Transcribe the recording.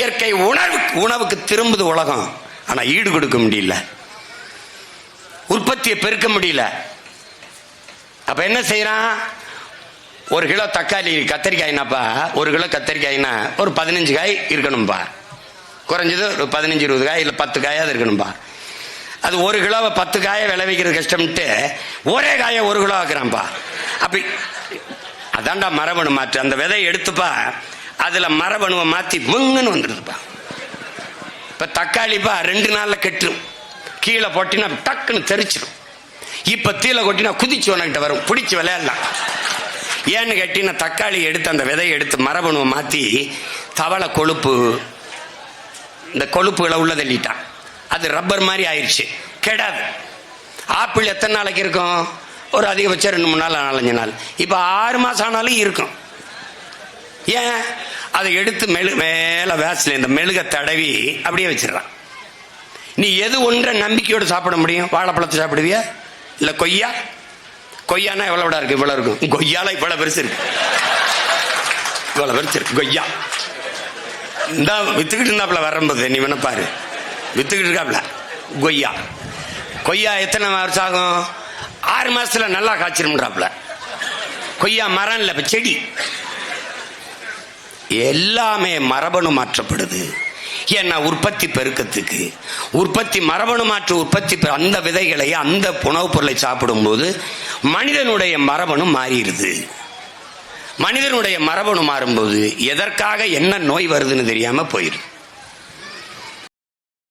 இயற்கை உணவுக்கு திரும்புது உலகம். ஆனா ஈடு கொடுக்க முடியல, உற்பத்தியை பெருக்க முடியல. அப்ப என்ன செய்யறான்? ஒரு கிலோ தக்காளி கத்தரிக்காய்னாப்பா, ஒரு கிலோ கத்தரிக்காய்னா ஒரு 15 காய் இருக்கணும்பா, குறைஞ்சது ஒரு 15-20 காய் இல்ல 10 காயாவது இருக்கணும்பா. அது ஒரு கிலோவை 10 காயை விளைவிக்கிறது கஷ்டம்ட்டு ஒரே காயை 1 கிலோ ஆக்குறான்பா. அப்ப அதான்டா மரபணு மாற்று. அந்த விதையை எடுத்துப்பா, அதுல மரபணுவை மாத்தி முங்குன்னு வந்துடுதுப்பா. இப்ப தக்காளிப்பா 2 நாள்ல கெட்டுரும், கீழே போட்டினா டக்குன்னு தெரிச்சிடும். இப்ப தீல கொட்டினா குதிச்சு உனக்கிட்ட வரும், பிடிச்சி விளையாடலாம். ஏன்னு கேட்டீங்கன்னா தக்காளி எடுத்து அந்த விதையை எடுத்து மரபணுவை மாத்தி தவளை கொழுப்பு, இந்த கொழுப்புகளை உள்ள தள்ளிட்டான். அது ரப்பர் மாதிரி ஆயிடுச்சு, கெடாது. ஆப்பிள் எத்தனை நாளைக்கு இருக்கும்? ஒரு அதிகபட்சம் 2-3 நாள், 4-5 நாள். இப்ப 6 மாசம் ஆனாலும் இருக்கும். ஏன்? அதை எடுத்து மேல வேஸ்ல இந்த மெழுக தடவி அப்படியே வச்சிடறான். நீ எது ஒன்றை நம்பிக்கையோடு சாப்பிட முடியும்? வாழைப்பழத்தை சாப்பிடுவியா இல்ல கொய்யா? கொய்யானா எவ்வளவுடா இருக்கு? இவ்வளவு இருக்கும். கொய்யால இவ்வளவு பெருசு இருக்கு, இவ்வளவு பெருசு இருக்கு கொய்யா. இந்த வித்துக்கிட்டு இருந்தாப்புல வரும்போது நீ வேணா பாரு, வித்துக்கிட்டு இருக்காப்ல கொய்யா. கொய்யா எத்தனை வருஷம் ஆகும்? 6 மாசத்துல நல்லா காய்ச்சிரும்ன்றாப்ல. கொய்யா மரம் இல்ல, செடி. எல்லாமே மரபணு மாற்றப்படுது. ஏன்னா உற்பத்தி பெருக்கத்துக்கு, உற்பத்தி மரபணு மாற்று உற்பத்தி அந்த விதைகளை, அந்த உணவுப் பொருளை சாப்பிடும் போது மனிதனுடைய மரபணு மாறிடுது. மனிதனுடைய மரபணு மாறும்போது எதற்காக என்ன நோய் வருதுன்னு தெரியாம போயிடும்.